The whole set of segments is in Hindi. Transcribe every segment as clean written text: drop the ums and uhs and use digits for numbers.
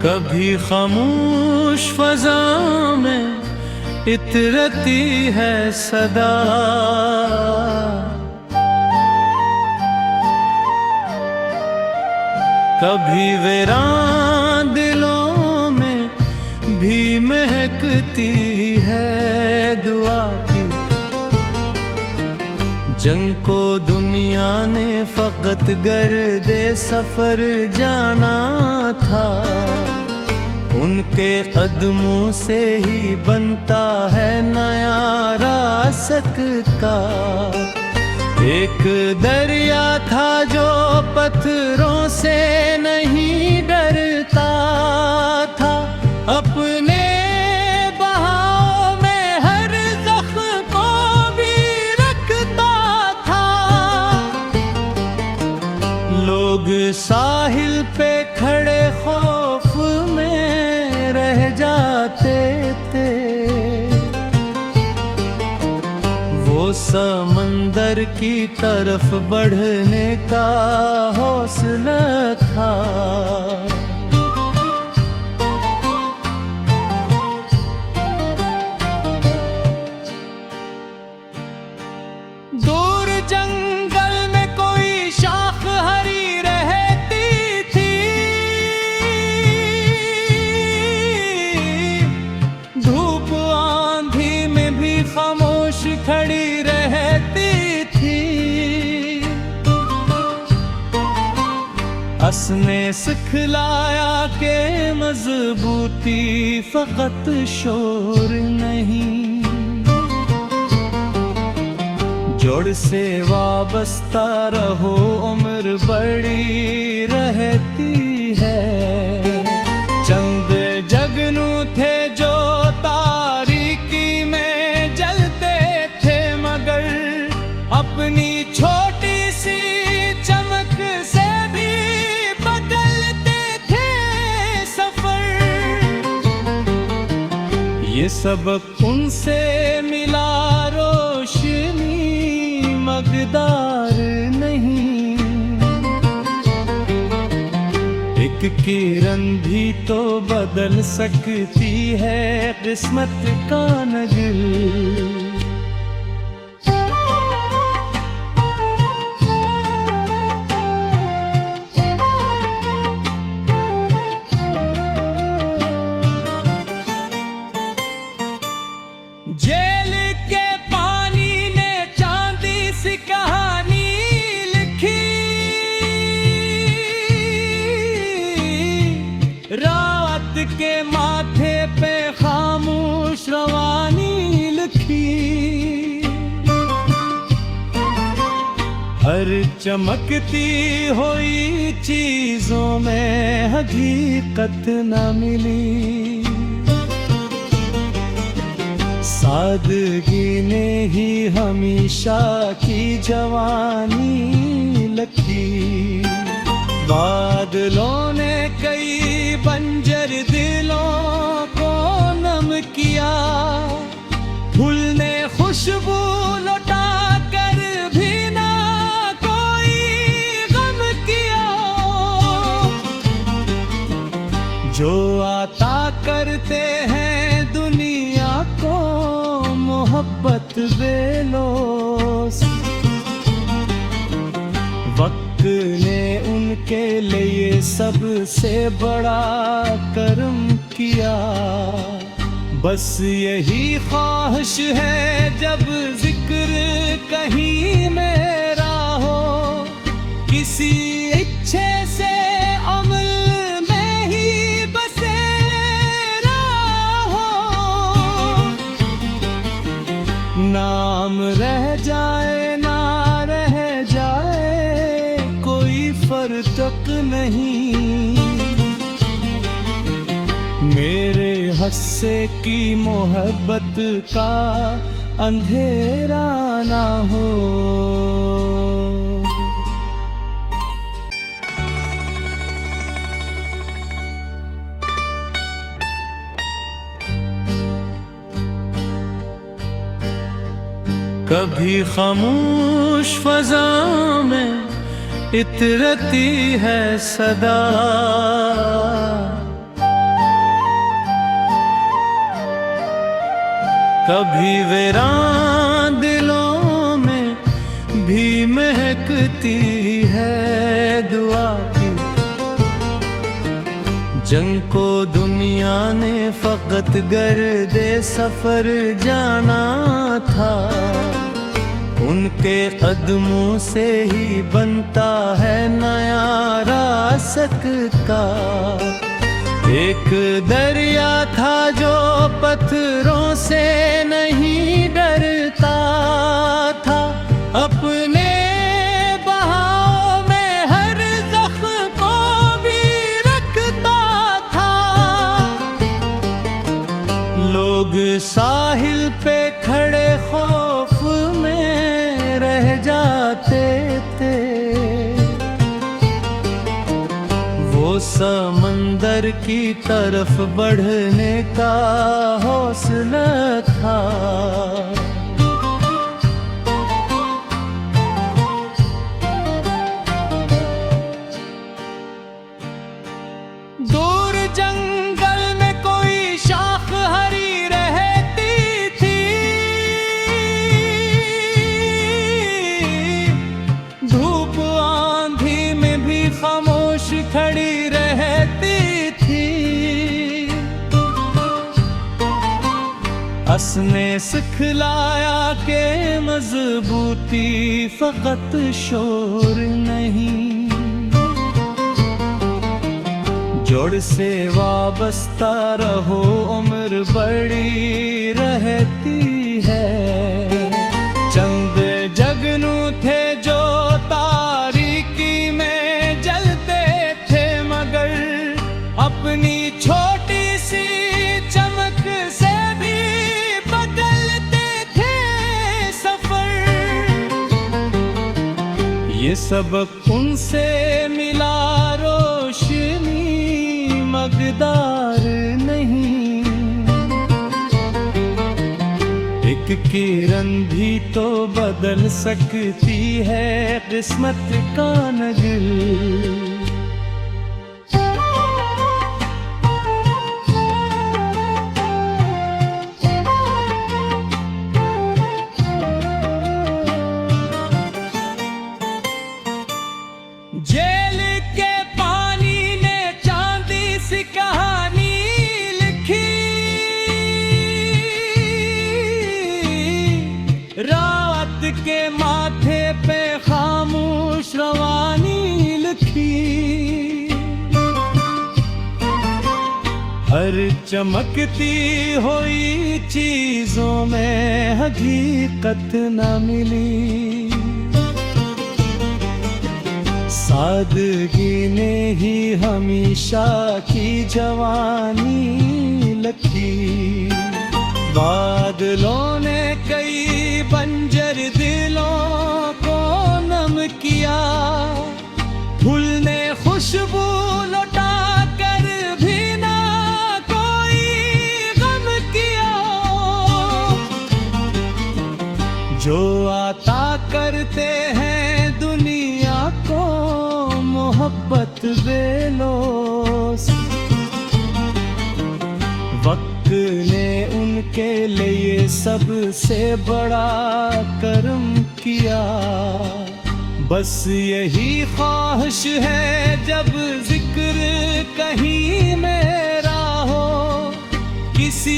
कभी खामोश फजा में इतरती है सदा, कभी वीरान दिलों में भी महकती है दुआ की। जंग को दुनिया ने फकत गर्दे सफर जाना था, उनके कदमों से ही बनता है नया रासक का। एक दरिया था जो पत्थरों से नहीं डरता था, अपने बहाव में हर जख्म को भी रखता था। लोग साहिल पे खड़े खौफ में रह जाते थे, वो समंदर की तरफ बढ़ने का हौसला था। दूर जंगल में कोई शाख हरी रहती थी, धूप आंधी में भी खामोश खड़ी रहती थी। असने सिखलाया के मजबूती फकत शोर नहीं, जोड़ से वाबस्ता रहो उम्र बड़ी रहती है। चंद जगनू थे जो तारीकी में जलते थे, मगर अपनी छोटी सी चमक से भी बदलते थे सफर। ये सबक उनसे मिला, रोशनी मकदार नहीं। एक किरण भी तो बदल सकती है किस्मत का नगल। जेल के पानी ने चांदी सी कहानी लिखी, रात के माथे पे खामोश रवानी लिखी। हर चमकती हुई चीजों में हकीकत न मिली, सादगी ने ही हमेशा की जवानी लखी। बादलों ने कई बंजर दिलों को नम किया, फूल ने खुशबू लौटा कर भी ना कोई गम किया। जो आता करते हैं दुनिया को मोहब्बत बेलोस, वक्त ने उनके लिए सबसे बड़ा करम किया। बस यही ख्वाहिश है जब जिक्र कहीं मेरा हो, किसी इच्छे से अमल में ही बसेरा हो। नाम रह जाए ना रह जाए कोई फर्क नहीं, मेरे हस्से की मोहब्बत का अंधेरा ना हो। कभी खामोश फजा में इतरती है सदा, कभी वीरान दिलों में भी महकती है दुआ की। जंग को दुनिया ने फकत गर्दे सफर जाना था, उनके कदमों से ही बनता है नया रास्ता। एक दरिया था जो पत्थरों से नहीं डरता था, अपने बहाव में हर जख्म को भी रखता था। लोग साहिल पे खड़े खौफ में रह जाते थे, वो समंदर की तरफ बढ़ने का हौसला था। दूर जंगल में कोई शाख हरी रहती थी, धूप आंधी में भी खामोश खड़ी रहती थी। असने सिखलाया के मजबूती फकत शोर नहीं, जोड़ से वाबस्ता रहो उम्र बड़ी रहती है। चंद जगनू थे जो तारीकी में जलते थे, मगर अपनी छोटी सी चमक से भी बदलते थे सफर। ये सबक उनसे मिला, रोशनी मकदार नहीं। एक किरण भी तो बदल सकती है किस्मत का नगर। जेल के पानी ने चांदी सी कहानी लिखी, रात के माथे पे खामोश रवानी लिखी। हर चमकती हुई चीजों में हकीकत न मिली, सादगी ने ही हमेशा की जवानी लखी। बादलों ने कई बंजर दिलों को नम किया, फूल ने खुशबू लौटा कर भी ना कोई गम किया। जो आता करते हैं दुनिया को मोहब्बत बेलोस, वक्त ने उनके लिए सबसे बड़ा करम किया। बस यही ख्वाहिश है जब जिक्र कहीं मेरा हो, किसी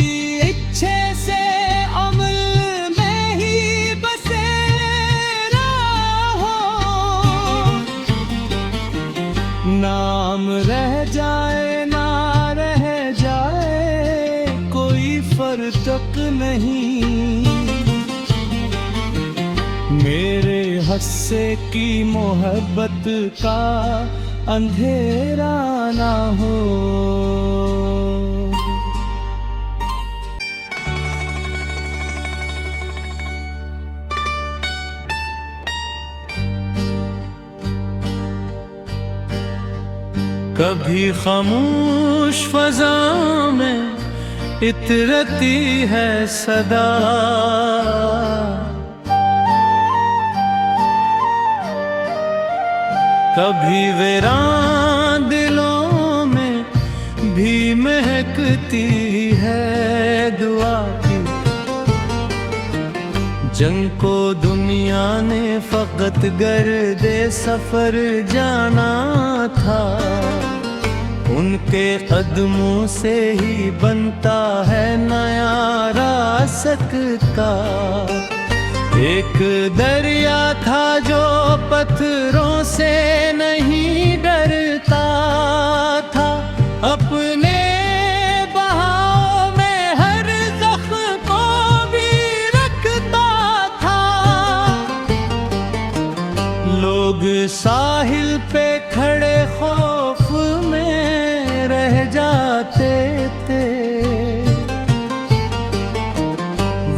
इच्छे से अमल में ही बसेरा हो। नाम रह जाए ना रह जाए कोई फर्क नहीं, मेरे हस्से की मोहब्बत का अंधेरा ना हो। कभी खामोश फजा में इतरती है सदा, कभी वीरान दिलों में भी महकती है दुआ की। जंग को दुनिया ने फकत गर्दे सफर जाना था, उनके कदमों से ही बनता है नया रास्ता। एक दरिया था जो पत्थरों से नहीं डरता था, अपने बहाव में हर जख्म को भी रखता था। लोग साहिल पे खड़े खौफ में रह जाते थे,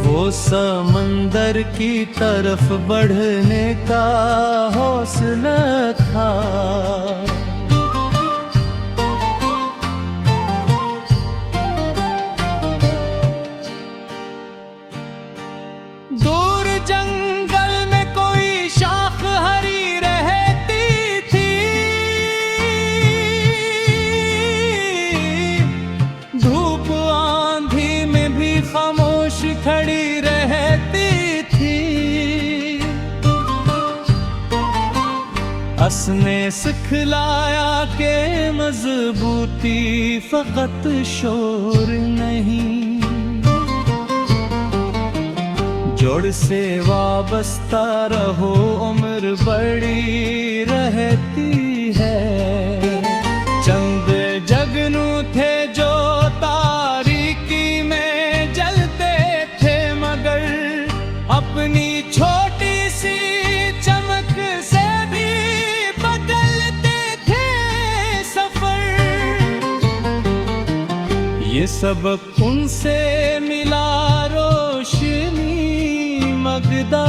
वो समंदर की तरफ बढ़ने का हौसला था। दूर जंगल में कोई शाख हरी रहती थी, धूप आंधी में भी खामोश खड़ी रहती थी। असने सिखलाया के मजबूती फकत शोर नहीं, जोड़ से वाबस्ता रहो उम्र बड़ी रहती है। चंद जगनू थे जो तारीकी में जलते थे, मगर अपनी छोटी सी चमक से भी बदलते थे सफर। ये सबक उनसे मिला रोशनी मगदा